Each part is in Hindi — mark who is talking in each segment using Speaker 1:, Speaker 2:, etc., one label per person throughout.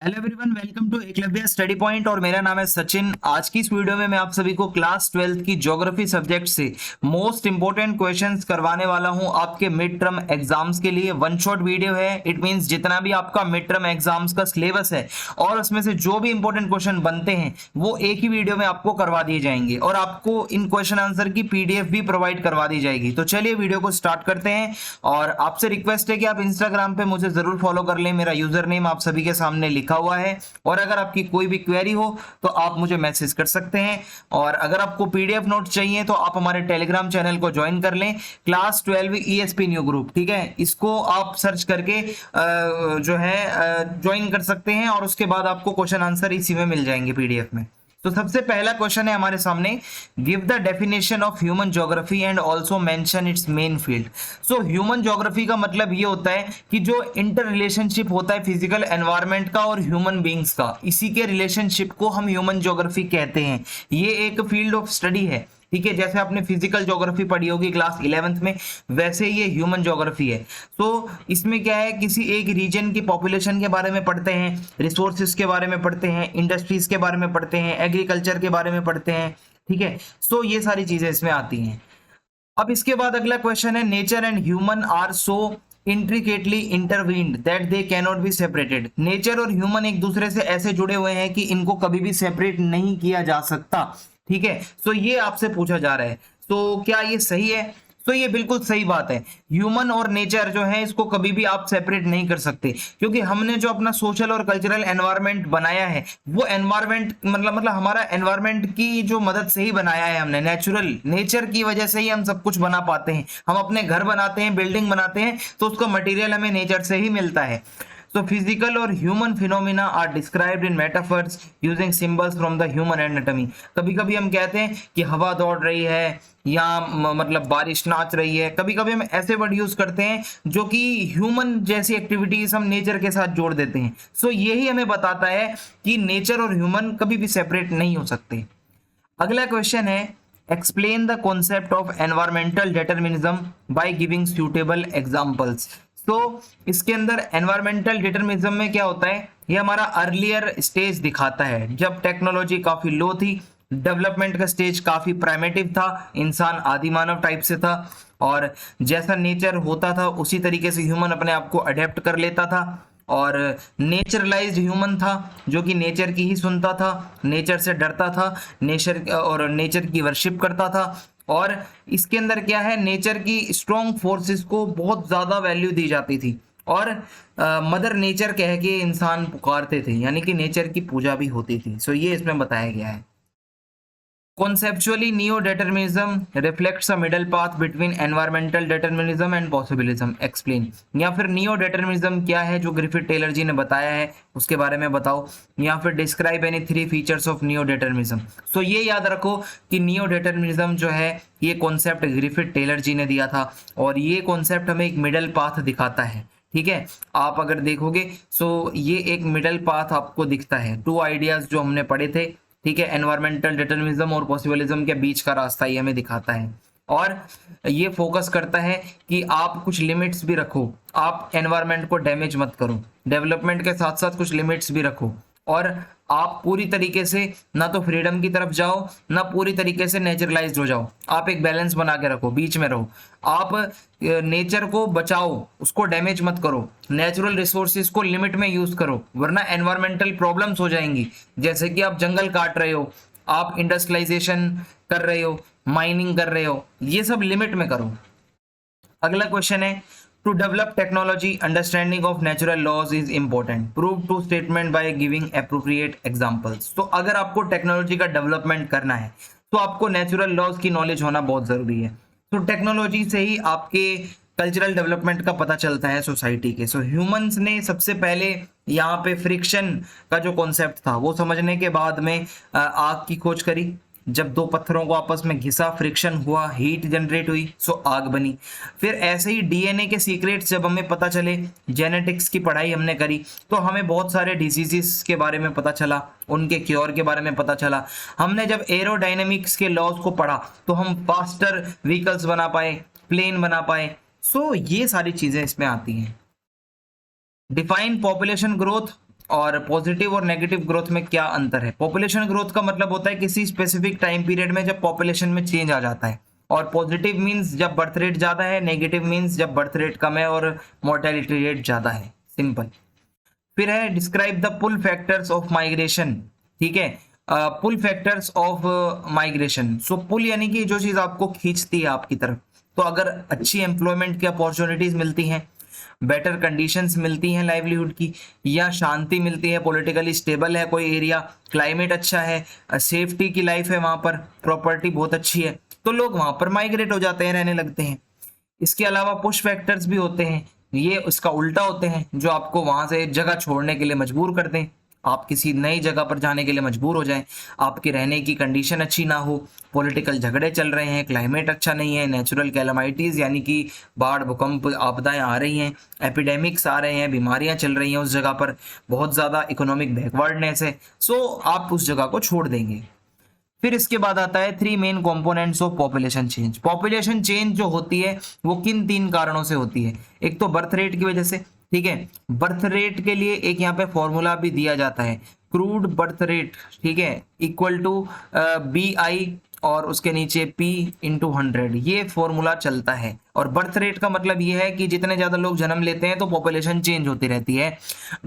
Speaker 1: Hello everyone, welcome to Eklavya study point और मेरा नाम है सचिन। आज की इस वीडियो में मैं आप सभी को क्लास 12th की ज्योग्राफी सब्जेक्ट से मोस्ट इंपोर्टेंट क्वेश्चंस करवाने वाला हूं आपके मिड टर्म एग्जाम्स के लिए। वन शॉट वीडियो है। इट मींस जितना भी आपका मिड टर्म एग्जाम्स का सिलेबस है और उसमें से जो भी इंपॉर्टेंट क्वेश्चन बनते हैं वो एक ही वीडियो में आपको करवा दिए जाएंगे और आपको इन क्वेश्चन आंसर की पीडीएफ भी प्रोवाइड करवा दी जाएगी। तो चलिए वीडियो को स्टार्ट करते हैं और आपसे रिक्वेस्ट है कि आप इंस्टाग्राम पे मुझे जरूर फॉलो कर लें। मेरा यूजर नेम आप सभी के सामने लिखा हुआ है और अगर आपकी कोई भी क्वेरी हो तो आप मुझे मैसेज कर सकते हैं। और अगर आपको पीडीएफ नोट चाहिए तो आप हमारे टेलीग्राम चैनल को ज्वाइन कर लें, क्लास 12 ईएसपी न्यू ग्रुप। ठीक है, इसको आप सर्च करके जो है ज्वाइन कर सकते हैं और उसके बाद आपको क्वेश्चन आंसर इसी में मिल जाएंगे पीडीएफ में। तो सबसे पहला क्वेश्चन है हमारे सामने, give the definition of human geography and also mention it's main field. So human geography का मतलब ये होता है कि जो इंटर रिलेशनशिप होता है फिजिकल एनवायरनमेंट का और ह्यूमन बींग्स का, इसी के रिलेशनशिप को हम ह्यूमन ज्योग्राफी कहते हैं। ये एक फील्ड ऑफ स्टडी है। ठीक है, जैसे आपने फिजिकल ज्योग्राफी पढ़ी होगी क्लास 11th में, वैसे ये ह्यूमन ज्योग्राफी है। तो इसमें क्या है, किसी एक रीजन की पॉपुलेशन के बारे में पढ़ते हैं, रिसोर्सेज के बारे में पढ़ते हैं, इंडस्ट्रीज के बारे में पढ़ते हैं, एग्रीकल्चर के बारे में पढ़ते हैं। ठीक है, सो ये सारी चीजें इसमें आती हैं। अब इसके बाद अगला क्वेश्चन है, nature and human are so intricately intertwined that they cannot be separated. Nature और ह्यूमन एक दूसरे से ऐसे जुड़े हुए हैं कि इनको कभी भी सेपरेट नहीं किया जा सकता। ठीक है, सो ये आपसे पूछा जा रहा है, तो क्या ये सही है? तो ये बिल्कुल सही बात है। ह्यूमन और नेचर जो है इसको कभी भी आप सेपरेट नहीं कर सकते, क्योंकि हमने जो अपना सोशल और कल्चरल एनवायरनमेंट बनाया है वो एनवायरनमेंट मतलब हमारा एनवायरनमेंट की जो मदद से ही बनाया है हमने। नेचुरल नेचर की वजह से ही हम सब कुछ बना पाते हैं। हम अपने घर बनाते हैं, बिल्डिंग बनाते हैं, तो उसका मटेरियल हमें नेचर से ही मिलता है। So physical और human phenomena are described in metaphors using symbols from the human anatomy। कभी कभी हम कहते हैं कि हवा दौड़ रही है या मतलब बारिश नाच रही है। कभी कभी हम ऐसे वर्ड यूज करते हैं जो कि ह्यूमन जैसी एक्टिविटीज हम नेचर के साथ जोड़ देते हैं। सो यही हमें बताता है कि नेचर और ह्यूमन कभी भी सेपरेट नहीं हो सकते। अगला क्वेश्चन है, explain the concept of environmental determinism by giving suitable examples. तो इसके अंदर एनवायरमेंटल डिटरमिनिज्म में क्या होता है, ये हमारा अर्लियर स्टेज दिखाता है जब टेक्नोलॉजी काफी लो थी, डेवलपमेंट का स्टेज काफी प्राइमेटिव था, इंसान आदि मानव टाइप से था और जैसा नेचर होता था उसी तरीके से ह्यूमन अपने आप को अडेप्ट कर लेता था। और नेचरलाइज्ड ह्यूमन था जो कि नेचर की ही सुनता था, नेचर से डरता था, नेचर और नेचर की वर्शिप करता था। और इसके अंदर क्या है, नेचर की स्ट्रॉन्ग फोर्सेस को बहुत ज्यादा वैल्यू दी जाती थी और मदर नेचर कह के इंसान पुकारते थे, यानी कि नेचर की पूजा भी होती थी। सो ये इसमें बताया गया है। Conceptually, neo-determinism reflects a middle path between environmental determinism and possibilism. Explain। या फिर neo-determinism क्या है जो ग्रिफिथ टेलर जी ने बताया है उसके बारे में बताओ, या फिर describe any 3 features of neo-determinism। सो ये याद रखो कि neo-determinism जो है ये कॉन्सेप्ट ग्रिफिथ टेलर जी ने दिया था और ये कॉन्सेप्ट हमें एक मिडल पाथ दिखाता है। ठीक है, आप अगर देखोगे सो ये एक मिडल पाथ आपको दिखता है। 2 आइडियाज जो हमने पढ़े थे, ठीक है, एनवायरमेंटल डिटरमिनिज्म और पॉसिबिलिज्म के बीच का रास्ता ये हमें दिखाता है। और ये फोकस करता है कि आप कुछ लिमिट्स भी रखो, आप एनवायरमेंट को डैमेज मत करो, डेवलपमेंट के साथ साथ कुछ लिमिट्स भी रखो और आप पूरी तरीके से ना तो फ्रीडम की तरफ जाओ ना पूरी तरीके से नेचुरलाइज्ड हो जाओ। आप एक बैलेंस बना के रखो, बीच में रहो। आप नेचर को बचाओ, उसको डैमेज मत करो, नेचुरल रिसोर्सेज को लिमिट में यूज करो, वरना एनवायरमेंटल प्रॉब्लम्स हो जाएंगी। जैसे कि आप जंगल काट रहे हो, आप इंडस्ट्रियलाइजेशन कर रहे हो, माइनिंग कर रहे हो, ये सब लिमिट में करो। अगला क्वेश्चन है, to develop technology understanding of natural laws is important, prove to statement by giving appropriate examples. तो अगर आपको टेक्नोलॉजी का डेवलपमेंट करना है तो आपको नेचुरल लॉज की नॉलेज होना बहुत जरूरी है। तो टेक्नोलॉजी से ही आपके कल्चरल डेवलपमेंट का पता चलता है सोसाइटी के। सो ह्यूमंस ने सबसे पहले यहाँ पे फ्रिक्शन का जो कॉन्सेप्ट था वो समझने के बाद में आग की खोज करी। जब 2 पत्थरों को आपस में घिसा, फ्रिक्शन हुआ, हीट जनरेट हुई, सो आग बनी। फिर ऐसे ही डीएनए के सीक्रेट्स जब हमें पता चले, जेनेटिक्स की पढ़ाई हमने करी तो हमें बहुत सारे डिजीजेस के बारे में पता चला, उनके क्योर के बारे में पता चला। हमने जब एरोडायनेमिक्स के लॉज को पढ़ा तो हम फास्टर व्हीकल्स बना पाए, प्लेन बना पाए। सो ये सारी चीजें इसमें आती हैं। डिफाइन पॉपुलेशन ग्रोथ और पॉजिटिव और नेगेटिव ग्रोथ में क्या अंतर है। पॉपुलेशन ग्रोथ का मतलब होता है किसी स्पेसिफिक टाइम पीरियड में जब पॉपुलेशन में चेंज आ जाता है, और पॉजिटिव मींस जब बर्थ रेट ज्यादा है, नेगेटिव मींस जब बर्थ रेट कम है और मोर्टेलिटी रेट ज्यादा है। सिंपल। फिर है describe the pull factors of migration. ठीक है, pull factors of migration. So pull यानी कि जो चीज आपको खींचती है आपकी तरफ। तो अगर अच्छी एम्प्लॉयमेंट की अपॉर्चुनिटीज मिलती हैं, बेटर कंडीशंस मिलती हैं लाइवलीहुड की, या शांति मिलती है, पॉलिटिकली स्टेबल है कोई एरिया, क्लाइमेट अच्छा है, सेफ्टी की लाइफ है वहां पर, प्रॉपर्टी बहुत अच्छी है, तो लोग वहां पर माइग्रेट हो जाते हैं, रहने लगते हैं। इसके अलावा पुश फैक्टर्स भी होते हैं, ये उसका उल्टा होते हैं, जो आपको वहां से जगह छोड़ने के लिए मजबूर कर दें, आप किसी नई जगह पर जाने के लिए मजबूर हो जाएं, आपके रहने की कंडीशन अच्छी ना हो, पॉलिटिकल झगड़े चल रहे हैं, क्लाइमेट अच्छा नहीं है, नेचुरल कैलामिटीज यानी कि बाढ़ भूकंप आपदाएं आ रही हैं, एपिडेमिक्स आ रहे हैं, बीमारियां चल रही हैं उस जगह पर, बहुत ज़्यादा इकोनॉमिक बैकवर्डनेस है, सो आप उस जगह को छोड़ देंगे। फिर इसके बाद आता है 3 main components of population change. Population change जो होती है वो किन 3 कारणों से होती है। एक तो बर्थ रेट की वजह से, ठीक है, बर्थ रेट के लिए एक यहाँ पे फॉर्मूला भी दिया जाता है, क्रूड बर्थ रेट, ठीक है, इक्वल टू BI और उसके नीचे P इंटू 100, ये फॉर्मूला चलता है। और बर्थ रेट का मतलब ये है कि जितने ज्यादा लोग जन्म लेते हैं तो पॉपुलेशन चेंज होती रहती है।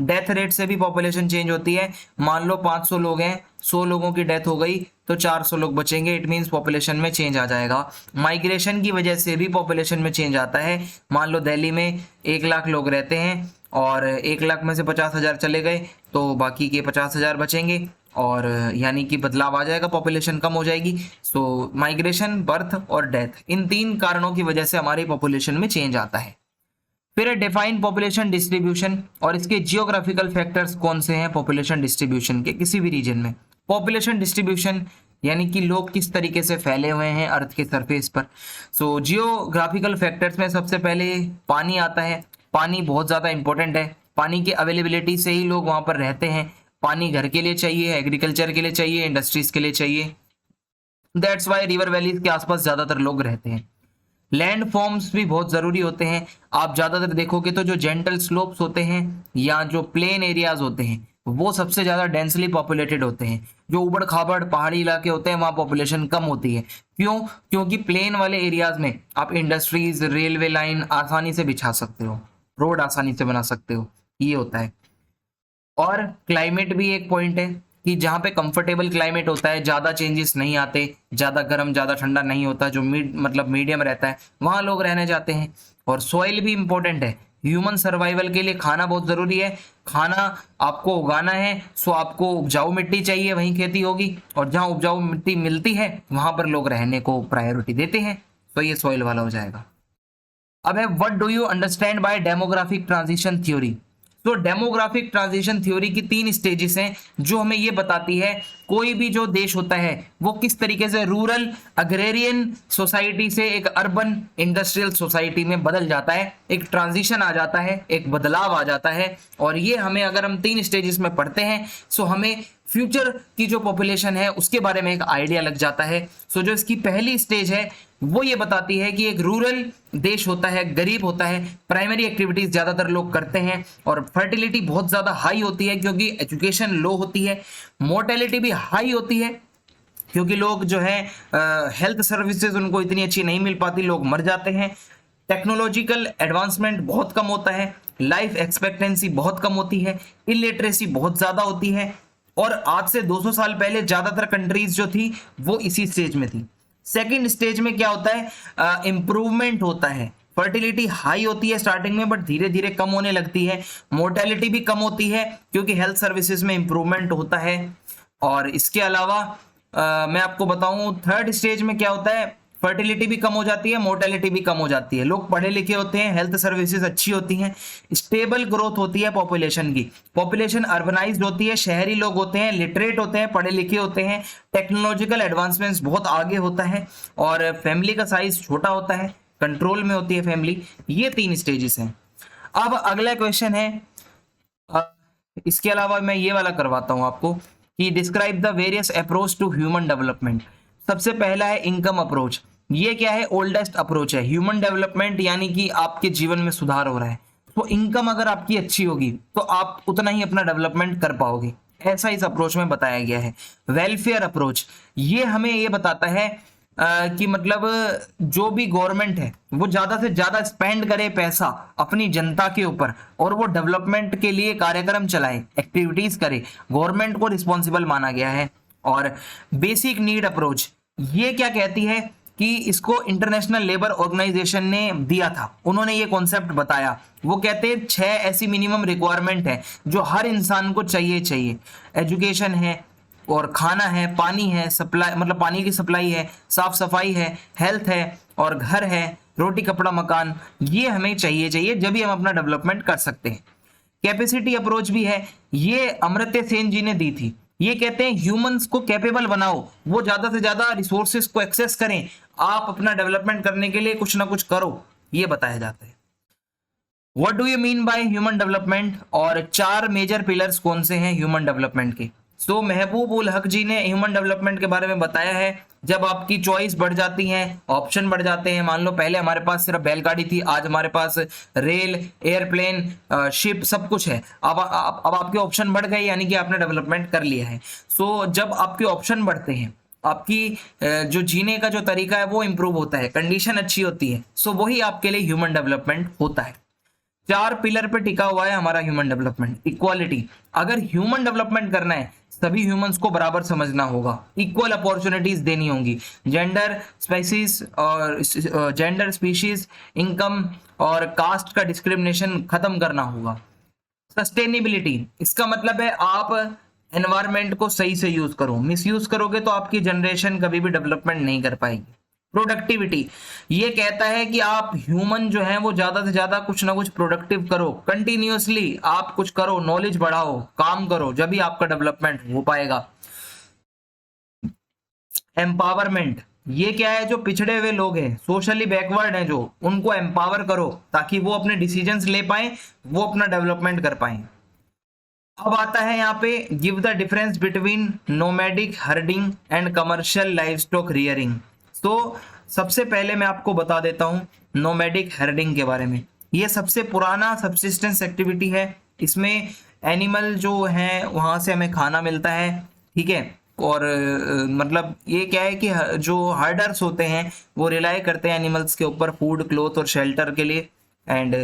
Speaker 1: डेथ रेट से भी पॉपुलेशन चेंज होती है। मान लो 500 लोग हैं, 100 लोगों की डेथ हो गई तो 400 लोग बचेंगे, इट मीन्स पॉपुलेशन में चेंज आ जाएगा। माइग्रेशन की वजह से भी पॉपुलेशन में चेंज आता है। मान लो दिल्ली में 1 लाख लोग रहते हैं और 1 लाख में से 50,000 चले गए तो बाकी के 50,000 बचेंगे, और यानी कि बदलाव आ जाएगा, पॉपुलेशन कम हो जाएगी। सो माइग्रेशन, बर्थ और डेथ, इन 3 कारणों की वजह से हमारी पॉपुलेशन में चेंज आता है। फिर है डिफाइन पॉपुलेशन डिस्ट्रीब्यूशन, और इसके जियोग्राफिकल फैक्टर्स कौन से हैं पॉपुलेशन डिस्ट्रीब्यूशन के किसी भी रीजन में। पॉपुलेशन डिस्ट्रीब्यूशन यानी कि लोग किस तरीके से फैले हुए हैं अर्थ के सरफेस पर। सो जियोग्राफिकल फैक्टर्स में सबसे पहले पानी आता है। पानी बहुत ज़्यादा इंपॉर्टेंट है, पानी की अवेलेबिलिटी से ही लोग वहाँ पर रहते हैं। पानी घर के लिए चाहिए, एग्रीकल्चर के लिए चाहिए, इंडस्ट्रीज के लिए चाहिए, दैट्स वाई रिवर वैलीज के आसपास ज़्यादातर लोग रहते हैं। लैंड फॉर्म्स भी बहुत ज़रूरी होते हैं। आप ज़्यादातर देखोगे तो जो जेंटल स्लोप्स होते हैं या जो प्लेन एरियाज होते हैं वो सबसे ज़्यादा डेंसली पॉपुलेटेड होते हैं। जो उबड़ खाबड़ पहाड़ी इलाके होते हैं वहाँ पॉपुलेशन कम होती है। क्यों? क्योंकि प्लेन वाले एरियाज में आप इंडस्ट्रीज, रेलवे लाइन आसानी से बिछा सकते हो, रोड आसानी से बना सकते हो, ये होता है। और क्लाइमेट भी एक पॉइंट है कि जहाँ पे कंफर्टेबल क्लाइमेट होता है, ज़्यादा चेंजेस नहीं आते, ज़्यादा गर्म ज़्यादा ठंडा नहीं होता, जो मतलब मीडियम रहता है, वहाँ लोग रहने जाते हैं। और सॉइल भी इम्पोर्टेंट है, ह्यूमन सर्वाइवल के लिए खाना बहुत ज़रूरी है। खाना आपको उगाना है, सो आपको उपजाऊ मिट्टी चाहिए, वहीं खेती होगी, और जहाँ उपजाऊ मिट्टी मिलती है वहाँ पर लोग रहने को प्रायोरिटी देते हैं, तो ये सॉइल वाला हो जाएगा। अब है what do you understand by demographic transition theory. तो डेमोग्राफिक ट्रांजिशन थ्योरी की 3 स्टेजेस हैं जो हमें ये बताती है कोई भी जो देश होता है वो किस तरीके से रूरल अग्रेरियन सोसाइटी से एक अर्बन इंडस्ट्रियल सोसाइटी में बदल जाता है, एक ट्रांजिशन आ जाता है, एक बदलाव आ जाता है। और ये हमें अगर हम 3 स्टेजेस में पढ़ते हैं सो हमें फ्यूचर की जो पॉपुलेशन है उसके बारे में एक आइडिया लग जाता है। सो जो इसकी पहली स्टेज है वो ये बताती है कि एक रूरल देश होता है, गरीब होता है, प्राइमरी एक्टिविटीज ज्यादातर लोग करते हैं, और फर्टिलिटी बहुत ज्यादा हाई होती है क्योंकि एजुकेशन लो होती है, मोर्टेलिटी भी हाई होती है क्योंकि लोग जो है हेल्थ सर्विसेज उनको इतनी अच्छी नहीं मिल पाती, लोग मर जाते हैं, टेक्नोलॉजिकल एडवांसमेंट बहुत कम होता है, लाइफ एक्सपेक्टेंसी बहुत कम होती है, इलिटरेसी बहुत ज्यादा होती है। और आज से 200 साल पहले ज्यादातर कंट्रीज जो थी वो इसी स्टेज में थी। सेकंड स्टेज में क्या होता है, इंप्रूवमेंट होता है, फर्टिलिटी हाई होती है स्टार्टिंग में बट धीरे धीरे कम होने लगती है, मोर्टेलिटी भी कम होती है क्योंकि हेल्थ सर्विसेज में इंप्रूवमेंट होता है। और इसके अलावा मैं आपको बताऊं थर्ड स्टेज में क्या होता है, फर्टिलिटी भी कम हो जाती है, मोर्टेलिटी भी कम हो जाती है, लोग पढ़े लिखे होते हैं, हेल्थ सर्विसेज अच्छी होती हैं, स्टेबल ग्रोथ होती है पॉपुलेशन की, पॉपुलेशन अर्बनाइज्ड होती है, शहरी लोग होते हैं, लिटरेट होते हैं, पढ़े लिखे होते हैं, टेक्नोलॉजिकल एडवांसमेंट्स बहुत आगे होता है, और फैमिली का साइज छोटा होता है, कंट्रोल में होती है फैमिली। ये 3 स्टेजेस हैं। अब अगला क्वेश्चन है, इसके अलावा मैं ये वाला करवाता हूं आपको कि describe the various approach to human development. सबसे पहला है इनकम अप्रोच। ये क्या है, ओल्डेस्ट अप्रोच है, ह्यूमन डेवलपमेंट यानी कि आपके जीवन में सुधार हो रहा है। तो इनकम अगर आपकी अच्छी होगी तो आप उतना ही अपना डेवलपमेंट कर पाओगे, ऐसा इस अप्रोच में बताया गया है। वेलफेयर अप्रोच ये हमें ये बताता है कि मतलब जो भी गवर्नमेंट है वो ज्यादा से ज्यादा स्पेंड करे पैसा अपनी जनता के ऊपर और वो डेवलपमेंट के लिए कार्यक्रम चलाए, एक्टिविटीज करे, गवर्नमेंट को रिस्पॉन्सिबल माना गया है। और बेसिक नीड अप्रोच ये क्या कहती है कि इसको इंटरनेशनल लेबर ऑर्गेनाइजेशन ने दिया था, उन्होंने ये कॉन्सेप्ट बताया। वो कहते हैं 6 ऐसी मिनिमम रिक्वायरमेंट है जो हर इंसान को चाहिए। एजुकेशन है और खाना है, पानी है, सप्लाई मतलब पानी की सप्लाई है, साफ सफाई है, हेल्थ है और घर है, रोटी कपड़ा मकान, ये हमें चाहिए जब भी हम अपना डेवलपमेंट कर सकते हैं। कैपेसिटी अप्रोच भी है, ये अमर्त्य सेन जी ने दी थी। ये कहते हैं ह्यूमंस को कैपेबल बनाओ, वो ज्यादा से ज्यादा रिसोर्सेज को एक्सेस करें, आप अपना डेवलपमेंट करने के लिए कुछ ना कुछ करो, ये बताया जाता है। What do you mean by human development, और 4 मेजर पिलर्स कौन से हैं ह्यूमन डेवलपमेंट के। सो महबूब उल हक जी ने ह्यूमन डेवलपमेंट के बारे में बताया है, जब आपकी चॉइस बढ़ जाती है, ऑप्शन बढ़ जाते हैं। मान लो पहले हमारे पास सिर्फ बैलगाड़ी थी, आज हमारे पास रेल, एयरप्लेन, शिप सब कुछ है। अब आपके ऑप्शन बढ़ गए, यानी कि आपने डेवलपमेंट कर लिया है। सो जब आपके ऑप्शन बढ़ते हैं, आपकी जो जीने का जो तरीका है वो इंप्रूव होता है, कंडीशन अच्छी होती है, सो वही आपके लिए ह्यूमन डेवलपमेंट होता है। 4 पिलर पे टिका हुआ है हमारा ह्यूमन डेवलपमेंट। इक्वालिटी, अगर ह्यूमन डेवलपमेंट करना है सभी ह्यूमंस को बराबर समझना होगा, इक्वल अपॉर्चुनिटीज देनी होंगी। जेंडर स्पीशीज, इनकम और कास्ट का डिस्क्रिमिनेशन खत्म करना होगा। सस्टेनेबिलिटी, इसका मतलब है आप एनवायरनमेंट को सही से यूज करो, मिसयूज करोगे तो आपकी जनरेशन कभी भी डेवलपमेंट नहीं कर पाएगी। प्रोडक्टिविटी, ये कहता है कि आप ह्यूमन जो है वो ज्यादा से ज्यादा कुछ ना कुछ प्रोडक्टिव करो, कंटिन्यूअसली आप कुछ करो, नॉलेज बढ़ाओ, काम करो, जब भी आपका डेवलपमेंट हो पाएगा। एम्पावरमेंट, ये क्या है, जो पिछड़े हुए लोग हैं, सोशली बैकवर्ड हैं, जो उनको एम्पावर करो ताकि वो अपने डिसीजंस ले पाए, वो अपना डेवलपमेंट कर पाए। अब आता है यहाँ पे give the difference between nomadic herding and commercial livestock rearing. तो सबसे पहले मैं आपको बता देता हूँ नोमैडिक हर्डिंग के बारे में। ये सबसे पुराना सब्सिस्टेंस एक्टिविटी है, इसमें एनिमल जो है वहां से हमें खाना मिलता है, ठीक है। और मतलब ये क्या है कि जो हर्डर्स होते हैं वो रिलाई करते हैं एनिमल्स के ऊपर फूड, क्लोथ और शेल्टर के लिए, एंड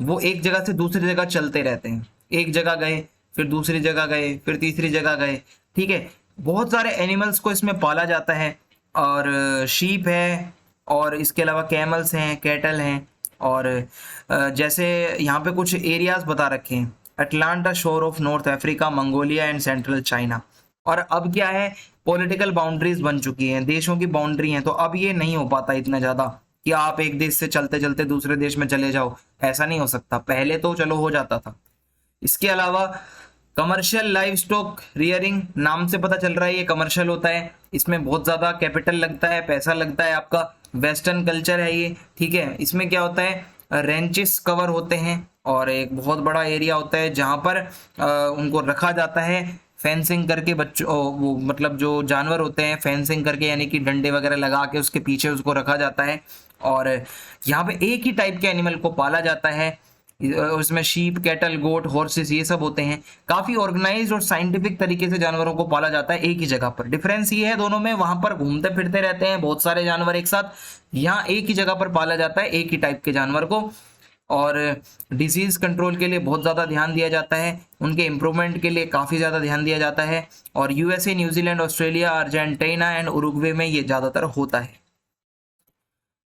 Speaker 1: वो एक जगह से दूसरी जगह चलते रहते हैं। एक जगह गए, फिर दूसरी जगह गए, फिर तीसरी जगह गए, ठीक है। बहुत सारे एनिमल्स को इसमें पाला जाता है, और शीप है, और इसके अलावा कैमल्स हैं, कैटल हैं, और जैसे यहाँ पे कुछ एरियाज बता रखे हैं, अटलांटा शोर of north Africa, Mongolia and central China. और अब क्या है, पॉलिटिकल बाउंड्रीज बन चुकी हैं, देशों की बाउंड्री हैं, तो अब ये नहीं हो पाता इतना ज्यादा कि आप एक देश से चलते चलते दूसरे देश में चले जाओ, ऐसा नहीं हो सकता। पहले तो चलो हो जाता था। इसके अलावा कमर्शियल लाइव स्टॉक रियरिंग, नाम से पता चल रहा है ये कमर्शियल होता है, इसमें बहुत ज्यादा कैपिटल लगता है, पैसा लगता है आपका। वेस्टर्न कल्चर है ये, ठीक है। इसमें क्या होता है, रेंचेस कवर होते हैं और एक बहुत बड़ा एरिया होता है जहां पर उनको रखा जाता है फेंसिंग करके। बच्चों वो मतलब जो जानवर होते हैं फेंसिंग करके, यानी कि डंडे वगैरह लगा के उसके पीछे उसको रखा जाता है, और यहाँ पे एक ही टाइप के एनिमल को पाला जाता है। उसमें शीप, कैटल, गोट, हॉर्सेस ये सब होते हैं। काफी ऑर्गेनाइज्ड और साइंटिफिक तरीके से जानवरों को पाला जाता है एक ही जगह पर। डिफरेंस ये है दोनों में, वहां पर घूमते फिरते रहते हैं बहुत सारे जानवर एक साथ, यहाँ एक ही जगह पर पाला जाता है एक ही टाइप के जानवर को। और डिजीज कंट्रोल के लिए बहुत ज्यादा ध्यान दिया जाता है, उनके इंप्रूवमेंट के लिए काफी ज्यादा ध्यान दिया जाता है। और USA, New Zealand, Australia, Argentina and Uruguay में ये ज्यादातर होता है।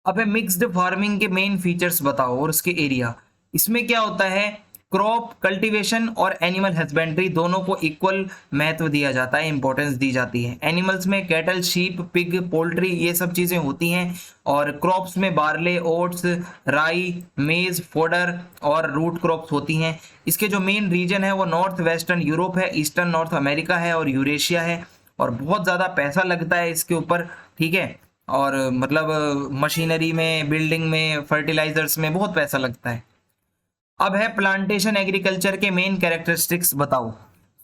Speaker 1: अब मिक्स्ड फार्मिंग के मेन फीचर्स बताओ और उसके एरिया। इसमें क्या होता है, क्रॉप कल्टीवेशन और एनिमल हस्बेंड्री दोनों को इक्वल महत्व दिया जाता है, इंपॉर्टेंस दी जाती है। एनिमल्स में कैटल, शीप, पिग, पोल्ट्री ये सब चीजें होती हैं, और क्रॉप्स में बार्ले, ओट्स, राई, मेज, फोडर और रूट क्रॉप्स होती हैं। इसके जो मेन रीजन है वो नॉर्थ वेस्टर्न यूरोप है, ईस्टर्न नॉर्थ अमेरिका है और यूरेशिया है। और बहुत ज़्यादा पैसा लगता है इसके ऊपर, ठीक है। और मतलब मशीनरी में, बिल्डिंग में, फर्टिलाइजर्स में बहुत पैसा लगता है। अब है प्लांटेशन एग्रीकल्चर के मेन कैरेक्टरिस्टिक्स बताओ।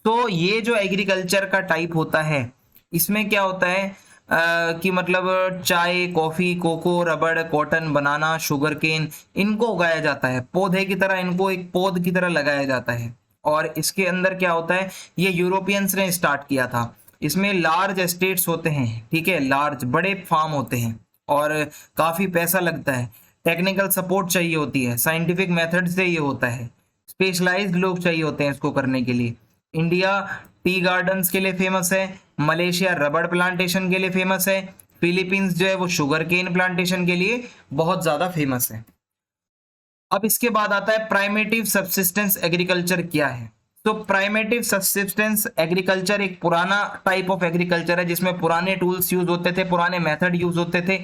Speaker 1: तो ये जो एग्रीकल्चर का टाइप होता है, इसमें क्या होता है, कि मतलब चाय, कॉफी, कोको, रबड़, कॉटन, बनाना, शुगर केन, इनको उगाया जाता है पौधे की तरह, इनको एक पौध की तरह लगाया जाता है। और इसके अंदर क्या होता है, ये यूरोपियंस ने स्टार्ट किया था। इसमें लार्ज एस्टेट्स होते हैं, ठीक है, लार्ज बड़े फार्म होते हैं और काफी पैसा लगता है, टेक्निकल सपोर्ट चाहिए होती है, साइंटिफिक मेथड से ये होता है, स्पेशलाइज्ड लोग चाहिए होते हैं इसको करने के लिए। इंडिया टी गार्डन्स के लिए फेमस है, मलेशिया रबड़ प्लांटेशन के लिए फेमस है, फिलीपींस जो है वो शुगर केन प्लांटेशन के लिए बहुत ज्यादा फेमस है। अब इसके बाद आता है प्राइमेटिव सब्सिस्टेंस एग्रीकल्चर क्या है। तो प्राइमेटिव सब्सिस्टेंस एग्रीकल्चर एक पुराना टाइप ऑफ एग्रीकल्चर है जिसमें पुराने टूल्स यूज होते थे, पुराने मेथड यूज होते थे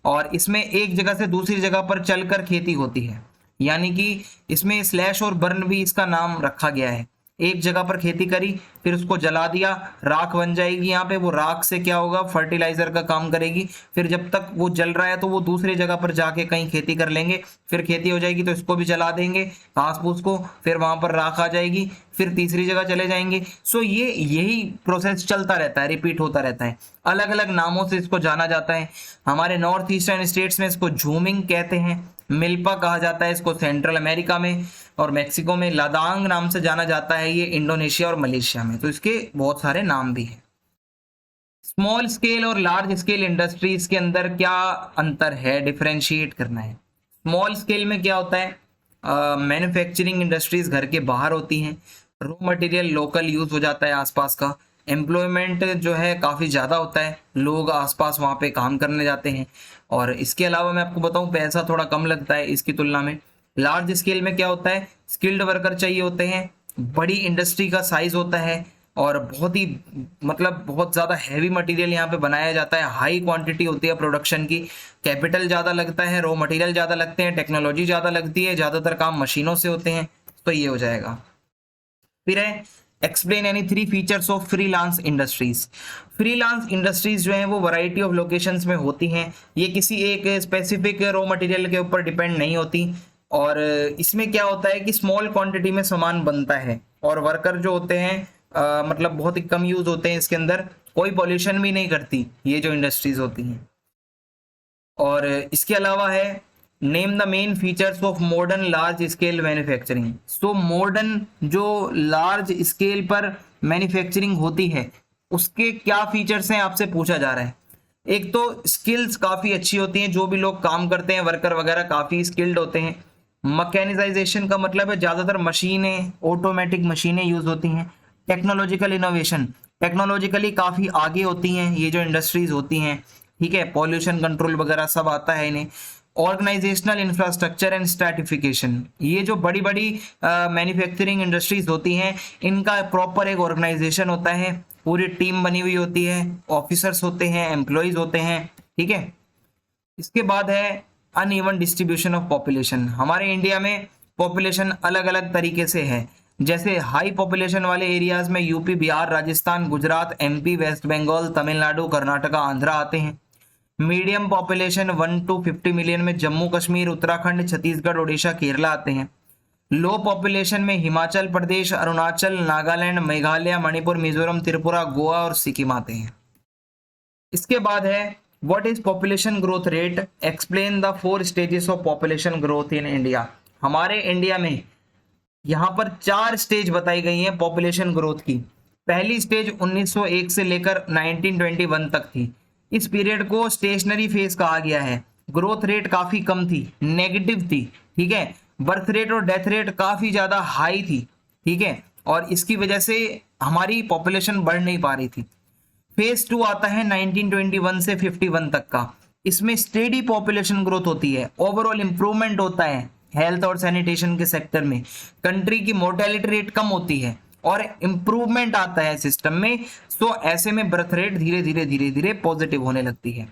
Speaker 1: और इसमें एक जगह से दूसरी जगह पर चलकर खेती होती है, यानी कि इसमें स्लैश और बर्न भी इसका नाम रखा गया है। एक जगह पर खेती करी, फिर उसको जला दिया, राख बन जाएगी, यहाँ पे वो राख से क्या होगा, फर्टिलाइजर का काम करेगी। फिर जब तक वो जल रहा है तो वो दूसरी जगह पर जाके कहीं खेती कर लेंगे, फिर खेती हो जाएगी तो इसको भी जला देंगे घास फूस को, फिर वहां पर राख आ जाएगी, फिर तीसरी जगह चले जाएंगे। सो ये यही प्रोसेस चलता रहता है, रिपीट होता रहता है, अलग अलग नामों से इसको जाना जाता है। हमारे नॉर्थ ईस्टर्न स्टेट्स में इसको झूमिंग कहते हैं, मिल्पा कहा जाता है इसको सेंट्रल अमेरिका में, और मेक्सिको में लादांग नाम से जाना जाता है ये इंडोनेशिया और मलेशिया में। तो इसके बहुत सारे नाम भी हैं। स्मॉल स्केल और लार्ज स्केल इंडस्ट्रीज के अंदर क्या अंतर है, डिफरेंशिएट करना है। स्मॉल स्केल में क्या होता है, मैन्युफैक्चरिंग इंडस्ट्रीज घर के बाहर होती हैं, रॉ मटेरियल लोकल यूज हो जाता है आसपास का, एम्प्लॉयमेंट जो है काफ़ी ज़्यादा होता है, लोग आसपास वहाँ पे काम करने जाते हैं, और इसके अलावा मैं आपको बताऊँ पैसा थोड़ा कम लगता है इसकी तुलना में। लार्ज स्केल में क्या होता है, स्किल्ड वर्कर चाहिए होते हैं, बड़ी इंडस्ट्री का साइज होता है और बहुत ही मतलब बहुत ज़्यादा हैवी मटेरियल यहाँ पे बनाया जाता है, हाई क्वांटिटी होती है प्रोडक्शन की, कैपिटल ज़्यादा लगता है, रॉ मटेरियल ज़्यादा लगते हैं, टेक्नोलॉजी ज़्यादा लगती है, ज़्यादातर काम मशीनों से होते हैं। तो ये हो जाएगा। फिर है explain any 3 features of freelance industries. Freelance industries जो है वो वैरायटी ऑफ लोकेशंस में होती हैं, ये किसी एक स्पेसिफिक रॉ मटेरियल के ऊपर डिपेंड नहीं होती, और इसमें क्या होता है कि स्मॉल क्वांटिटी में सामान बनता है और वर्कर जो होते हैं मतलब बहुत ही कम यूज होते हैं, इसके अंदर कोई पॉल्यूशन भी नहीं करती ये जो इंडस्ट्रीज होती हैं। और इसके अलावा है name the main features of modern large scale manufacturing. So modern जो लार्ज स्केल पर मैन्युफैक्चरिंग होती है उसके क्या फीचर्स हैं आपसे पूछा जा रहा है। एक तो स्किल्स काफ़ी अच्छी होती हैं, जो भी लोग काम करते हैं वर्कर वगैरह काफ़ी स्किल्ड होते हैं। मैकेनाइजेशन का मतलब है ज़्यादातर मशीनें, ऑटोमेटिक मशीनें यूज होती हैं। टेक्नोलॉजिकल इनोवेशन, टेक्नोलॉजिकली काफ़ी आगे होती हैं ये जो इंडस्ट्रीज होती हैं, ठीक है, पॉल्यूशन कंट्रोल वगैरह सब आता है इन्हें। ऑर्गेनाइजेशनल इंफ्रास्ट्रक्चर एंड स्ट्रैटिफिकेशन, ये जो बड़ी बड़ी मैन्युफैक्चरिंग इंडस्ट्रीज होती हैं इनका प्रॉपर एक ऑर्गेनाइजेशन होता है, पूरी टीम बनी हुई होती है, ऑफिसर्स होते हैं, एम्प्लॉयज होते हैं, ठीक है। इसके बाद है अनइवन डिस्ट्रीब्यूशन ऑफ पॉपुलेशन। हमारे इंडिया में पॉपुलेशन अलग अलग तरीके से है, जैसे हाई पॉपुलेशन वाले एरियाज में यूपी, बिहार, राजस्थान, गुजरात, एमपी, वेस्ट बंगाल, तमिलनाडु, कर्नाटका, आंध्रा आते हैं। मीडियम पॉपुलेशन 1 to 50 मिलियन में जम्मू कश्मीर, उत्तराखंड, छत्तीसगढ़, ओडिशा, केरला आते हैं। लो पॉपुलेशन में हिमाचल प्रदेश, अरुणाचल, नागालैंड, मेघालय, मणिपुर, मिजोरम, त्रिपुरा, गोवा और सिक्किम आते हैं। इसके बाद है what is population growth rate, explain the 4 stages of population growth in India. हमारे इंडिया में यहाँ पर 4 स्टेज बताई गई हैं पॉपुलेशन ग्रोथ की। पहली स्टेज 1901 से लेकर 1921 तक थी। इस पीरियड को स्टेशनरी फेज कहा गया है। ग्रोथ रेट काफी कम थी, नेगेटिव थी, ठीक है। बर्थ रेट और डेथ रेट काफी ज्यादा हाई थी, ठीक है, और इसकी वजह से हमारी पॉपुलेशन बढ़ नहीं पा रही थी। फेज 2 आता है 1921 से 51 तक का। इसमें स्टेडी पॉपुलेशन ग्रोथ होती है, ओवरऑल इंप्रूवमेंट होता है हेल्थ और सैनिटेशन के सेक्टर में, कंट्री की मोर्टेलिटी रेट कम होती है और इंप्रूवमेंट आता है सिस्टम में। तो ऐसे में बर्थ रेट धीरे धीरे पॉजिटिव होने लगती है।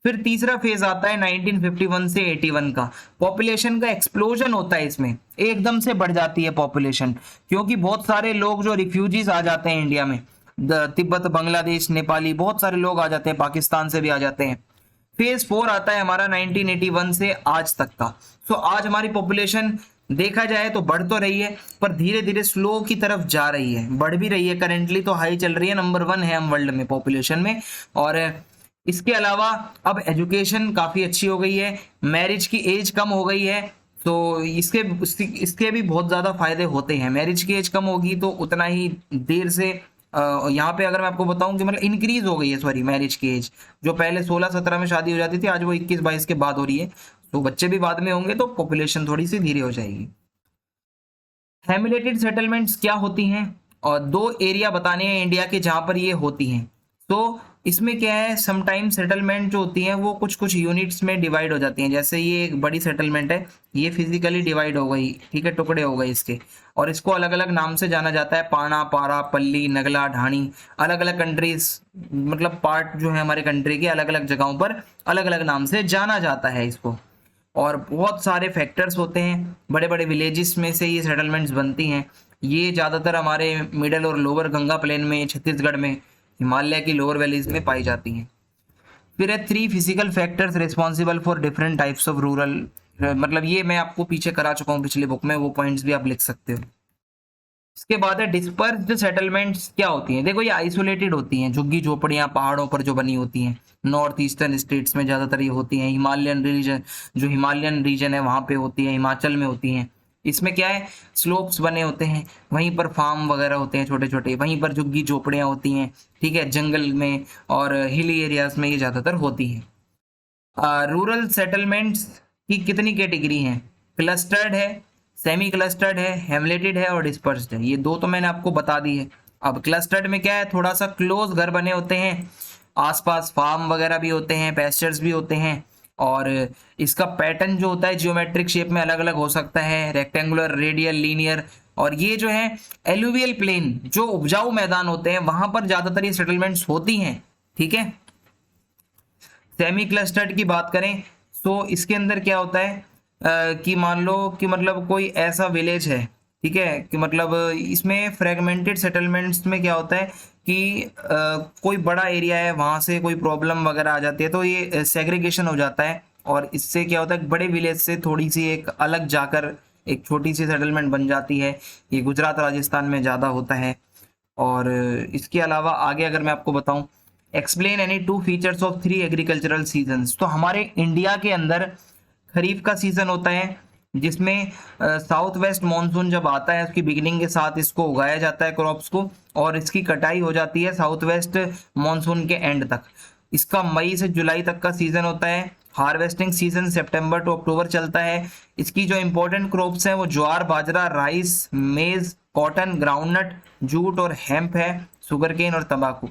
Speaker 1: फिर तीसरा फेज आता है 1951 से 81 का। पॉपुलेशन का एक्सप्लोजन होता है, इसमें एकदम से बढ़ जाती है पॉपुलेशन, क्योंकि बहुत सारे लोग जो रिफ्यूजीज आ जाते हैं इंडिया में, तिब्बत, बांग्लादेश, नेपाली, बहुत सारे लोग आ जाते हैं, पाकिस्तान से भी आ जाते हैं। फेज 4 आता है हमारा 1981 से आज तक का। सो आज हमारी पॉपुलेशन देखा जाए तो बढ़ तो रही है, पर धीरे धीरे स्लो की तरफ जा रही है, बढ़ भी रही है। करेंटली तो हाई चल रही है, नंबर 1 है हम वर्ल्ड में पॉपुलेशन में। और इसके अलावा अब एजुकेशन काफ़ी अच्छी हो गई है, मैरिज की एज कम हो गई है, तो इसके भी बहुत ज़्यादा फायदे होते हैं। मैरिज की एज कम होगी तो उतना ही देर से यहाँ पे अगर मैं आपको बताऊं कि मतलब इंक्रीज हो गई है, सॉरी, मैरिज की एज जो पहले 16-17 में शादी हो जाती थी, आज वो 21-22 के बाद हो रही है। तो बच्चे भी बाद में होंगे तो पॉपुलेशन थोड़ी सी धीरे हो जाएगी। हेमिलेटेड सेटलमेंट्स क्या होती हैं, और दो एरिया बताने हैं इंडिया के जहां पर ये होती हैं। तो इसमें क्या है, समटाइम सेटलमेंट जो होती हैं वो कुछ कुछ यूनिट्स में डिवाइड हो जाती हैं। जैसे ये एक बड़ी सेटलमेंट है, ये फिजिकली डिवाइड हो गई, ठीक है, टुकड़े हो गए इसके, और इसको अलग अलग नाम से जाना जाता है, पाना, पारा, पल्ली, नगला, ढाणी। अलग अलग कंट्रीज, मतलब पार्ट जो है हमारे कंट्री के अलग अलग जगहों पर अलग अलग नाम से जाना जाता है इसको। और बहुत सारे फैक्टर्स होते हैं, बड़े बड़े विलेजेस में से ये सेटलमेंट्स बनती हैं। ये ज़्यादातर हमारे मिडल और लोअर गंगा प्लेन में, छत्तीसगढ़ में, हिमालय की लोअर वैलीज में पाई जाती हैं। फिर है 3 physical factors responsible for different types of rural, मतलब ये मैं आपको पीछे करा चुका हूँ पिछली बुक में, वो पॉइंट्स भी आप लिख सकते हो। इसके बाद है डिस्पर्स्ड सेटलमेंट्स क्या होती हैं। देखो ये आइसोलेटेड होती हैं, झुग्गी झोपड़ियां पहाड़ों पर जो बनी होती हैं, नॉर्थ ईस्टर्न स्टेट्स में ज़्यादातर ये होती हैं। हिमालयन रीजन, जो हिमालयन रीजन है वहाँ पे होती हैं, हिमाचल में होती हैं। इसमें क्या है, स्लोप्स बने होते हैं, वहीं पर फार्म वगैरह होते हैं छोटे छोटे, वहीं पर झुग्गी झोपड़ियाँ होती हैं, ठीक है, जंगल में और हिली एरियाज में ये ज़्यादातर होती हैं। रूरल सेटलमेंट्स की कितनी कैटेगरी हैं, क्लस्टर्ड है, सेमी क्लस्टर्ड है, हेमलेटेड है और डिस्पर्स्ड है। ये दो तो मैंने आपको बता दी है। अब क्लस्टर्ड में क्या है, थोड़ा सा क्लोज घर बने होते हैं, आसपास फार्म वगैरह भी होते हैं, पेस्चर्स भी होते हैं, और इसका पैटर्न जो होता है जियोमेट्रिक शेप में अलग अलग हो सकता है, रेक्टेंगुलर, रेडियल, लीनियर। और ये जो है एलुवियल प्लेन, जो उपजाऊ मैदान होते हैं वहां पर ज्यादातर ये सेटलमेंट्स होती हैं, ठीक है। सेमी क्लस्टर्ड की बात करें तो इसके अंदर क्या होता है कि मान लो कि मतलब कोई ऐसा विलेज है, ठीक है, कि मतलब इसमें फ्रेगमेंटेड सेटलमेंट्स में क्या होता है कि कोई बड़ा एरिया है, वहां से कोई प्रॉब्लम वगैरह आ जाती है तो ये सेग्रीगेशन हो जाता है, और इससे क्या होता है बड़े विलेज से थोड़ी सी एक अलग जाकर एक छोटी सी सेटलमेंट बन जाती है। ये गुजरात राजस्थान में ज़्यादा होता है। और इसके अलावा आगे अगर मैं आपको बताऊं, explain any 2 features of 3 agricultural seasons. तो हमारे इंडिया के अंदर खरीफ का सीजन होता है जिसमें साउथ वेस्ट मानसून जब आता है उसकी बिगिनिंग के साथ इसको उगाया जाता है क्रॉप्स को, और इसकी कटाई हो जाती है साउथ वेस्ट मानसून के एंड तक। इसका मई से जुलाई तक का सीजन होता है। हार्वेस्टिंग सीजन सितंबर टू अक्टूबर चलता है। इसकी जो इंपॉर्टेंट क्रॉप्स हैं वो ज्वार, बाजरा, राइस, मेज, कॉटन, ग्राउंडनट, जूट और हेम्प है, सुगरकेन और तंबाकू।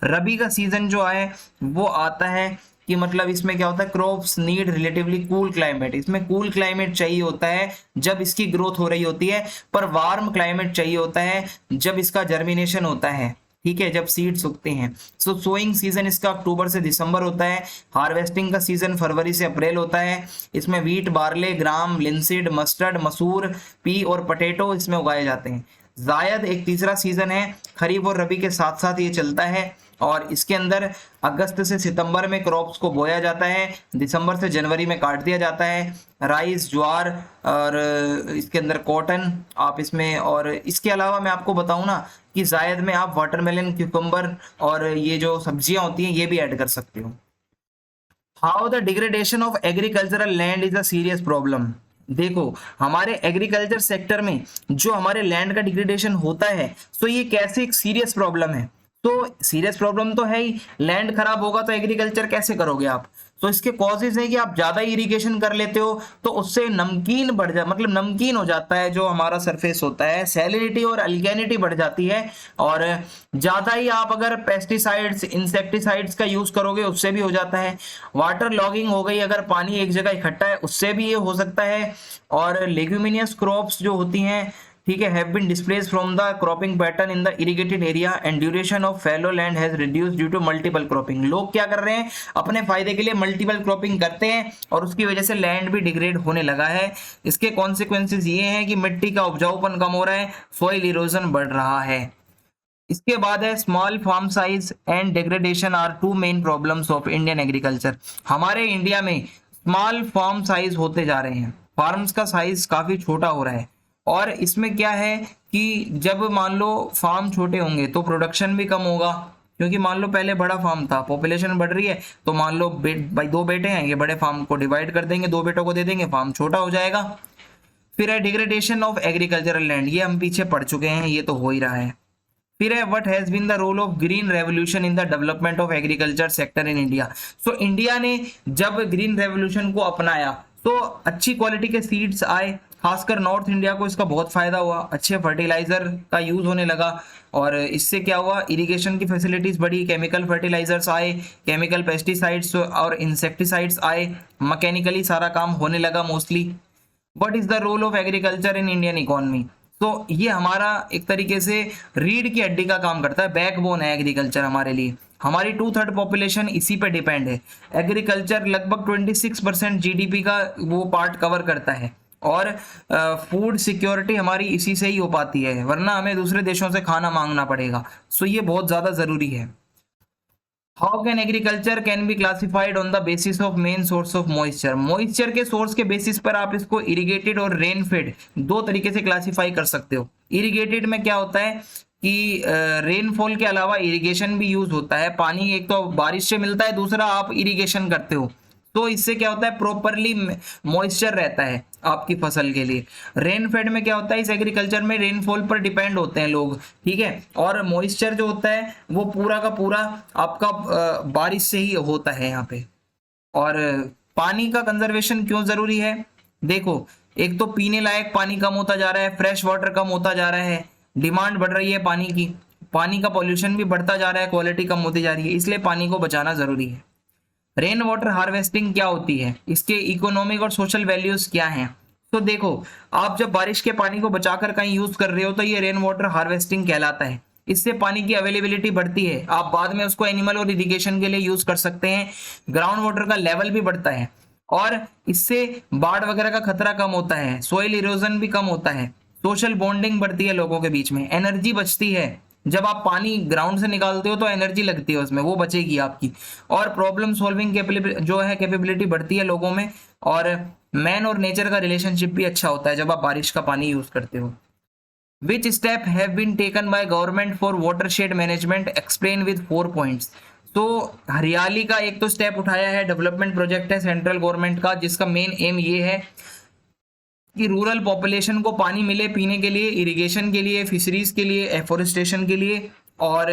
Speaker 1: रबी का सीजन जो है वो आता है कि मतलब इसमें क्या होता है, crops need relatively cool climate. इसमें कूल क्लाइमेट चाहिए होता है जब इसकी ग्रोथ हो रही होती है, पर वार्म क्लाइमेट चाहिए होता है जब इसका जर्मिनेशन होता है, ठीक है, जब सीड्स उगते हैं। सो सोइंग सीजन इसका अक्टूबर से दिसंबर होता है। हार्वेस्टिंग का सीजन फरवरी से अप्रैल होता है। इसमें वीट, बार्ले, ग्राम, लिंसीड, मस्टर्ड, मसूर, पी और पटेटो इसमें उगाए जाते हैं। जायद एक तीसरा सीजन है, खरीफ और रबी के साथ साथ ये चलता है, और इसके अंदर अगस्त से सितंबर में क्रॉप्स को बोया जाता है, दिसंबर से जनवरी में काट दिया जाता है। राइस, ज्वार और इसके अंदर कॉटन आप इसमें, और इसके अलावा मैं आपको बताऊं ना कि जायद में आप वाटरमेलन, क्यूकम्बर और ये जो सब्जियां होती हैं ये भी ऐड कर सकते हो। How the degradation of agricultural land is a serious problem. देखो हमारे एग्रीकल्चर सेक्टर में जो हमारे लैंड का डिग्रेडेशन होता है, तो ये कैसे एक सीरियस प्रॉब्लम है। तो सीरियस प्रॉब्लम तो है ही, लैंड खराब होगा तो एग्रीकल्चर कैसे करोगे आप। तो इसके कॉजेज है कि आप ज्यादा इरिगेशन कर लेते हो तो उससे नमकीन बढ़ जा मतलब नमकीन हो जाता है जो हमारा सरफेस होता है, सैलिनिटी और अल्कैनिटी बढ़ जाती है। और ज्यादा ही आप अगर पेस्टिसाइड्स, इंसेक्टिसाइड्स का यूज करोगे उससे भी हो जाता है। वाटर लॉगिंग हो गई, अगर पानी एक जगह इकट्ठा है उससे भी ये हो सकता है। और लेग्यूमिनियस क्रॉप्स जो होती हैं, ठीक है, have been displaced from the cropping pattern in the irrigated area and duration of fallow land has reduced due to multiple cropping. लोग क्या कर रहे हैं, अपने फायदे के लिए मल्टीपल क्रॉपिंग करते हैं और उसकी वजह से लैंड भी डिग्रेड होने लगा है। इसके कॉन्सिक्वेंसेस ये हैं कि मिट्टी का उपजाऊपन कम हो रहा है, सॉइल इरोजन बढ़ रहा है। इसके बाद है small farm size and degradation are 2 main problems of Indian agriculture. हमारे इंडिया में स्मॉल फार्म साइज होते जा रहे हैं, फार्म्स का साइज काफी छोटा हो रहा है। और इसमें क्या है कि जब मान लो फार्म छोटे होंगे तो प्रोडक्शन भी कम होगा, क्योंकि मान लो पहले बड़ा फार्म था, पॉपुलेशन बढ़ रही है, तो मान लो भाई 2 बेटे हैं, ये बड़े फार्म को डिवाइड कर देंगे, 2 बेटों को दे देंगे, फार्म छोटा हो जाएगा। फिर है डिग्रेडेशन ऑफ एग्रीकल्चरल लैंड, ये हम पीछे पढ़ चुके हैं, ये तो हो ही रहा है। फिर है what has been the role of green revolution in the development of agriculture sector in India. So India ने जब ग्रीन रेवोल्यूशन को अपनाया तो अच्छी क्वालिटी के सीड्स आए, खासकर नॉर्थ इंडिया को इसका बहुत फायदा हुआ, अच्छे फर्टिलाइजर का यूज होने लगा, और इससे क्या हुआ, इरिगेशन की फैसिलिटीज बढ़ी, केमिकल फर्टिलाइजर्स आए, केमिकल पेस्टिसाइड्स और इंसेक्टिसाइड्स आए, मैकेनिकली सारा काम होने लगा mostly. What is the role of agriculture in Indian economy. तो ये हमारा एक तरीके से रीढ़ की हड्डी का काम करता है, बैकबोन है एग्रीकल्चर हमारे लिए। हमारी 2/3 पॉपुलेशन इसी पे डिपेंड है। एग्रीकल्चर लगभग 26% जीडीपी का वो पार्ट कवर करता है, और फूड सिक्योरिटी हमारी इसी से ही हो पाती है, वरना हमें दूसरे देशों से खाना मांगना पड़ेगा। सो ये बहुत ज़्यादा ज़रूरी है। How can agriculture can be classified on the basis of main source of moisture. Moisture के सोर्स के बेसिस पर आप इसको इरिगेटेड और रेन फेड 2 तरीके से क्लासिफाई कर सकते हो। इरिगेटेड में क्या होता है कि रेनफॉल के अलावा इरिगेशन भी यूज होता है, पानी एक तो बारिश से मिलता है, दूसरा आप इरिगेशन करते हो, तो इससे क्या होता है, प्रॉपरली मॉइस्चर रहता है आपकी फसल के लिए। रेन फेड में क्या होता है, इस एग्रीकल्चर में रेनफॉल पर डिपेंड होते हैं लोग, ठीक है, और मॉइस्चर जो होता है वो पूरा का पूरा आपका बारिश से ही होता है यहाँ पे। और पानी का कंजर्वेशन क्यों जरूरी है, देखो एक तो पीने लायक पानी कम होता जा रहा है, फ्रेश वाटर कम होता जा रहा है, डिमांड बढ़ रही है पानी की, पानी का पॉल्यूशन भी बढ़ता जा रहा है, क्वालिटी कम होती जा रही है, इसलिए पानी को बचाना जरूरी है। रेन वाटर हार्वेस्टिंग क्या होती है, इसके इकोनॉमिक और सोशल वैल्यूज क्या हैं। तो देखो, आप जब बारिश के पानी को बचाकर कहीं यूज कर रहे हो तो ये रेन वाटर हार्वेस्टिंग कहलाता है। इससे पानी की अवेलेबिलिटी बढ़ती है, आप बाद में उसको एनिमल और इरिगेशन के लिए यूज कर सकते हैं। ग्राउंड वाटर का लेवल भी बढ़ता है, और इससे बाढ़ वगैरह का खतरा कम होता है, सॉइल इरोजन भी कम होता है, सोशल बॉन्डिंग बढ़ती है लोगों के बीच में, एनर्जी बचती है। जब आप पानी ग्राउंड से निकालते हो तो एनर्जी लगती है उसमें, वो बचेगी आपकी, और प्रॉब्लम सॉल्विंग कैपेबिलिटी बढ़ती है लोगों में, और मैन और नेचर का रिलेशनशिप भी अच्छा होता है जब आप बारिश का पानी यूज करते हो। Which step have been taken by government for watershed management, explain with 4 points. तो हरियाली का एक तो स्टेप उठाया है, डेवलपमेंट प्रोजेक्ट है सेंट्रल गवर्नमेंट का, जिसका मेन एम ये है कि रूरल पॉपुलेशन को पानी मिले पीने के लिए, इरिगेशन के लिए, फिशरीज के लिए, एफोरेस्टेशन के लिए, और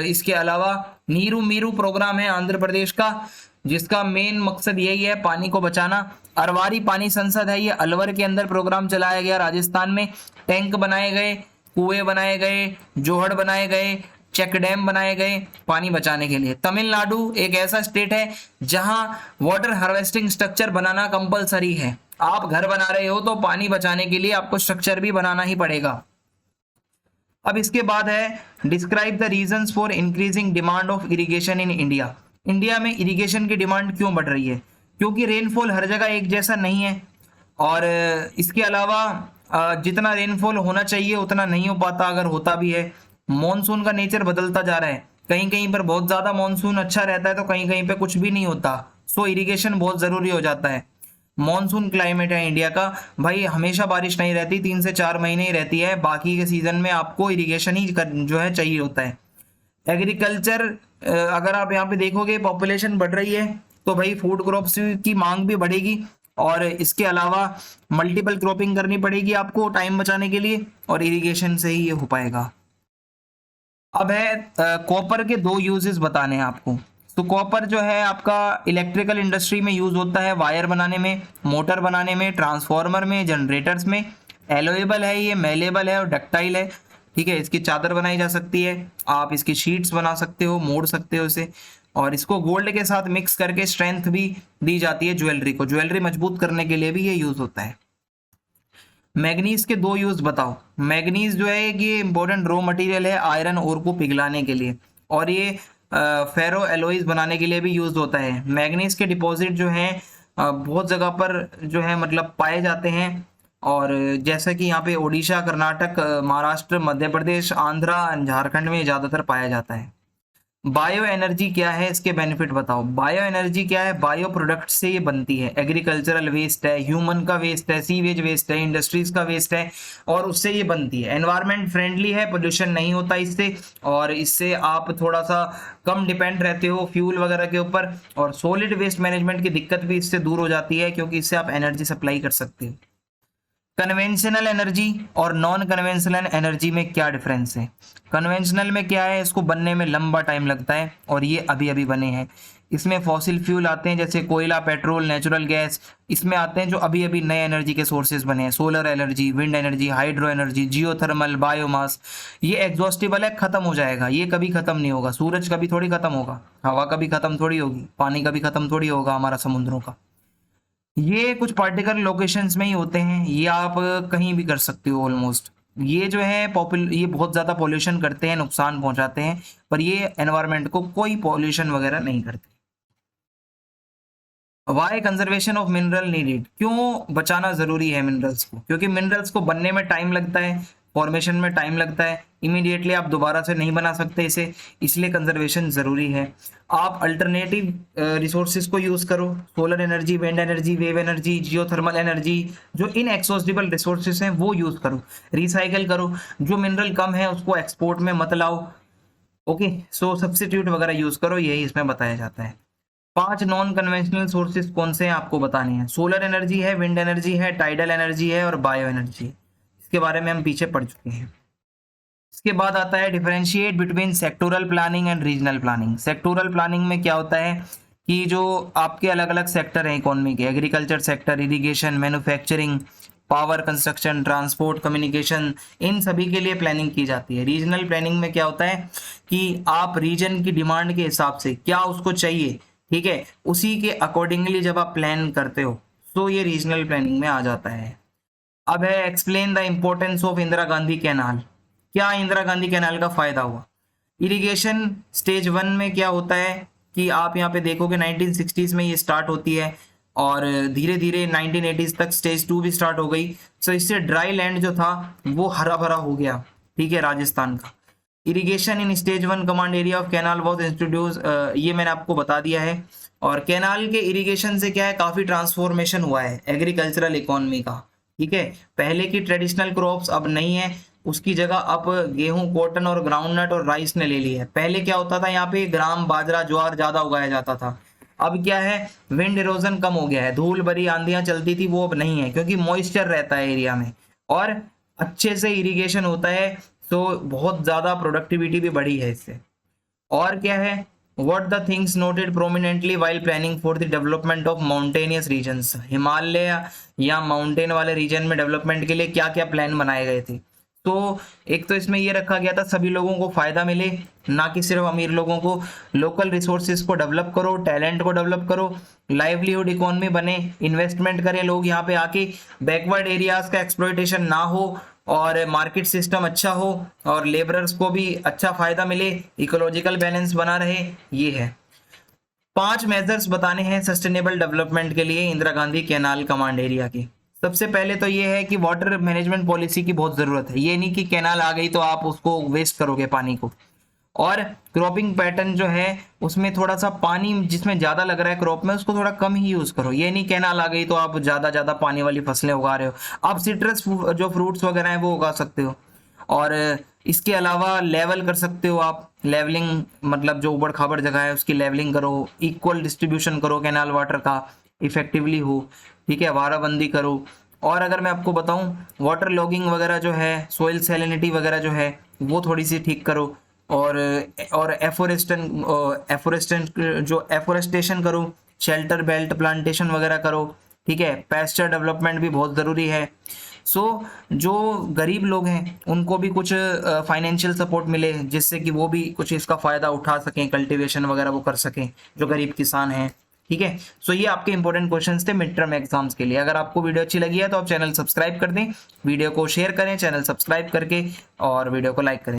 Speaker 1: इसके अलावा नीरू मीरू प्रोग्राम है आंध्र प्रदेश का, जिसका मेन मकसद यही है पानी को बचाना। अरवारी पानी संसद है, ये अलवर के अंदर प्रोग्राम चलाया गया राजस्थान में, टैंक बनाए गए, कुएं बनाए गए, जोहड़ बनाए गए, चेक डैम बनाए गए पानी बचाने के लिए। तमिलनाडु एक ऐसा स्टेट है जहां वाटर हार्वेस्टिंग स्ट्रक्चर बनाना कंपलसरी है। आप घर बना रहे हो तो पानी बचाने के लिए आपको स्ट्रक्चर भी बनाना ही पड़ेगा। अब इसके बाद है describe the reasons for increasing demand of irrigation in India. India में इरिगेशन की डिमांड क्यों बढ़ रही है, क्योंकि रेनफॉल हर जगह एक जैसा नहीं है, और इसके अलावा जितना रेनफॉल होना चाहिए उतना नहीं हो पाता, अगर होता भी है। मॉनसून का नेचर बदलता जा रहा है, कहीं कहीं पर बहुत ज्यादा मॉनसून अच्छा रहता है तो कहीं कहीं पे कुछ भी नहीं होता, सो इरिगेशन बहुत जरूरी हो जाता है। मॉनसून क्लाइमेट है इंडिया का, भाई हमेशा बारिश नहीं रहती, 3 से 4 महीने ही रहती है, बाकी के सीजन में आपको इरिगेशन ही जो है चाहिए होता है। एग्रीकल्चर, अगर आप यहाँ पे देखोगे पॉपुलेशन बढ़ रही है तो भाई फूड क्रॉप्स की मांग भी बढ़ेगी, और इसके अलावा मल्टीपल क्रॉपिंग करनी पड़ेगी आपको टाइम बचाने के लिए, और इरिगेशन से ही ये हो पाएगा। अब है कॉपर के 2 यूजेस बताने हैं आपको। तो कॉपर जो है आपका इलेक्ट्रिकल इंडस्ट्री में यूज होता है, वायर बनाने में, मोटर बनाने में, ट्रांसफॉर्मर में, जनरेटर्स में। एलोएबल है, ये मेलेबल है और डक्टाइल है, ठीक है। इसकी चादर बनाई जा सकती है, आप इसकी शीट्स बना सकते हो, मोड़ सकते हो इसे, और इसको गोल्ड के साथ मिक्स करके स्ट्रेंथ भी दी जाती है ज्वेलरी को, ज्वेलरी मजबूत करने के लिए भी ये यूज होता है। मैग्नीज के 2 यूज बताओ। मैग्नीज जो है कि ये इंपॉर्टेंट रॉ मटेरियल है आयरन ओर को पिघलाने के लिए, और ये फेरो एलोइज बनाने के लिए भी यूज होता है। मैग्नीज के डिपॉजिट जो हैं बहुत जगह पर जो है मतलब पाए जाते हैं, और जैसा कि यहाँ पे ओडिशा, कर्नाटक, महाराष्ट्र, मध्य प्रदेश, आंध्रा, झारखंड में ज़्यादातर पाया जाता है। बायो एनर्जी क्या है, इसके बेनिफिट बताओ। बायो एनर्जी क्या है, बायो प्रोडक्ट से ये बनती है। एग्रीकल्चरल वेस्ट है, ह्यूमन का वेस्ट है, सीवेज वेस्ट है, इंडस्ट्रीज का वेस्ट है, और उससे ये बनती है। एनवायरमेंट फ्रेंडली है, पोल्यूशन नहीं होता इससे, और इससे आप थोड़ा सा कम डिपेंड रहते हो फ्यूल वगैरह के ऊपर। और सॉलिड वेस्ट मैनेजमेंट की दिक्कत भी इससे दूर हो जाती है, क्योंकि इससे आप एनर्जी सप्लाई कर सकते हो। कन्वेंशनल एनर्जी और नॉन कन्वेंशनल एनर्जी में क्या डिफरेंस है। कन्वेंशनल में क्या है, इसको बनने में लंबा टाइम लगता है, और ये अभी अभी बने हैं। इसमें फॉसिल फ्यूल आते हैं, जैसे कोयला, पेट्रोल, नेचुरल गैस, इसमें आते हैं जो अभी अभी नए एनर्जी के सोर्सेज बने हैं। Solar energy, wind energy, hydro energy, geothermal, biomass. ये एग्जॉस्टिबल है, खत्म हो जाएगा, ये कभी खत्म नहीं होगा। सूरज कभी थोड़ी खत्म होगा, हवा कभी खत्म थोड़ी होगी, पानी कभी खत्म थोड़ी होगा हमारा समुद्रों का। ये कुछ पार्टिकुलर लोकेशंस में ही होते हैं, ये आप कहीं भी कर सकते हो ऑलमोस्ट। ये जो है ये बहुत ज़्यादा पॉल्यूशन करते हैं, नुकसान पहुंचाते हैं, पर ये एनवायरनमेंट को कोई पॉल्यूशन वगैरह नहीं करते। Why conservation of mineral needed, क्यों बचाना जरूरी है मिनरल्स को, क्योंकि मिनरल्स को बनने में टाइम लगता है, फॉर्मेशन में टाइम लगता है, इमीडिएटली आप दोबारा से नहीं बना सकते इसे, इसलिए कंजर्वेशन जरूरी है। आप अल्टरनेटिव रिसोर्सेज को यूज करो, solar energy, wind energy, wave energy, geothermal energy, जो इनएक्सॉस्टिबल रिसोर्सेज हैं वो यूज करो, रिसाइकल करो। जो मिनरल कम है उसको एक्सपोर्ट में मत लाओ, ओके। सो सब्स्टिट्यूट वगैरह यूज करो, यही इसमें बताया जाता है। 5 नॉन कन्वेंशनल सोर्सेज कौन से हैं आपको बताने हैं। सोलर एनर्जी है, विंड एनर्जी है, टाइडल एनर्जी है, और बायो एनर्जी। इसके बारे में हम पीछे पढ़ चुके हैं। इसके बाद आता है differentiate between sectoral planning and regional planning. Sectoral planning में क्या होता है कि जो आपके अलग अलग सेक्टर हैं इकोनॉमी के, agriculture sector, irrigation, manufacturing, power, construction, transport, communication, इन सभी के लिए प्लानिंग की जाती है। रीजनल प्लानिंग में क्या होता है कि आप रीजन की डिमांड के हिसाब से क्या उसको चाहिए, ठीक है, उसी के अकॉर्डिंगली जब आप प्लान करते हो तो ये रीजनल प्लानिंग में आ जाता है। अब है explain the importance of Indira Gandhi canal. क्या इंदिरा गांधी कैनाल का फायदा हुआ। इरिगेशन स्टेज 1 में क्या होता है कि आप यहाँ पे देखोगे 1960s में ये स्टार्ट होती है, और धीरे धीरे 1980s तक स्टेज 2 भी स्टार्ट हो गई। सो इससे ड्राई लैंड जो था वो हरा भरा हो गया, ठीक है, राजस्थान का। Irrigation in stage 1 command area of canal was introduce, ये मैंने आपको बता दिया है। और कैनाल के इरिगेशन से क्या है, काफी ट्रांसफॉर्मेशन हुआ है एग्रीकल्चरल इकोनॉमी का, ठीक है। पहले की ट्रेडिशनल क्रॉप्स अब नहीं है, उसकी जगह अब गेहूं, कॉटन और ग्राउंडनट और राइस ने ले ली है। पहले क्या होता था, यहाँ पे ग्राम, बाजरा, ज्वार ज्यादा उगाया जाता था। अब क्या है, विंड इरोजन कम हो गया है, धूल भरी आंधियां चलती थी वो अब नहीं है, क्योंकि मॉइस्चर रहता है एरिया में और अच्छे से इरिगेशन होता है, तो बहुत ज्यादा प्रोडक्टिविटी भी बढ़ी है इससे। और क्या है, what the things noted prominently while planning for the development of mountainous regions. Himalaya या माउंटेन वाले रीजन में डेवलपमेंट के लिए क्या क्या प्लान बनाए गए थे। तो एक तो इसमें ये रखा गया था सभी लोगों को फायदा मिले, ना कि सिर्फ अमीर लोगों को। लोकल रिसोर्सेज को डेवलप करो, टैलेंट को डेवलप करो, लाइवलीहुड इकोनॉमी बने, इन्वेस्टमेंट करें लोग यहाँ पे आके, बैकवर्ड एरियाज का एक्सप्लॉयटेशन ना हो, और मार्केट सिस्टम अच्छा हो, और लेबरर्स को भी अच्छा फायदा मिले, इकोलॉजिकल बैलेंस बना रहे। ये है 5 मेजर्स बताने हैं सस्टेनेबल डेवलपमेंट के लिए Indira Gandhi canal command area की। सबसे पहले तो ये है कि वाटर मैनेजमेंट पॉलिसी की बहुत जरूरत है। ये नहीं कि कैनाल आ गई तो आप उसको वेस्ट करोगे पानी को। और क्रॉपिंग पैटर्न जो है उसमें थोड़ा सा पानी जिसमें ज्यादा लग रहा है क्रॉप में, उसको थोड़ा कम ही यूज करो। ये नहीं कैनाल आ गई तो आप ज्यादा पानी वाली फसलें उगा रहे हो। आप सिट्रस जो फ्रूट्स वगैरह हैं वो उगा सकते हो। और इसके अलावा लेवल कर सकते हो आप, लेवलिंग मतलब जो उबड़ खाबड़ जगह है उसकी लेवलिंग करो, इक्वल डिस्ट्रीब्यूशन करो कैनाल वाटर का, इफेक्टिवली हो, ठीक है, वाराबंदी करो। और अगर मैं आपको बताऊं, वाटर लॉगिंग वगैरह जो है, सोइल सैलिनिटी वगैरह जो है वो थोड़ी सी ठीक करो। और एफोरेस्टेशन करो, शेल्टर बेल्ट प्लांटेशन वगैरह करो, ठीक है। पैस्चर डेवलपमेंट भी बहुत ज़रूरी है। सो जो गरीब लोग हैं उनको भी कुछ फाइनेंशियल सपोर्ट मिले, जिससे कि वो भी कुछ इसका फ़ायदा उठा सकें, कल्टीवेशन वगैरह वो कर सकें जो गरीब किसान हैं, ठीक है। सो ये आपके इंपॉर्टेंट क्वेश्चंस थे मिड टर्म एग्जाम्स के लिए। अगर आपको वीडियो अच्छी लगी है तो आप चैनल सब्सक्राइब कर दें, वीडियो को शेयर करें चैनल सब्सक्राइब करके, और वीडियो को लाइक करें।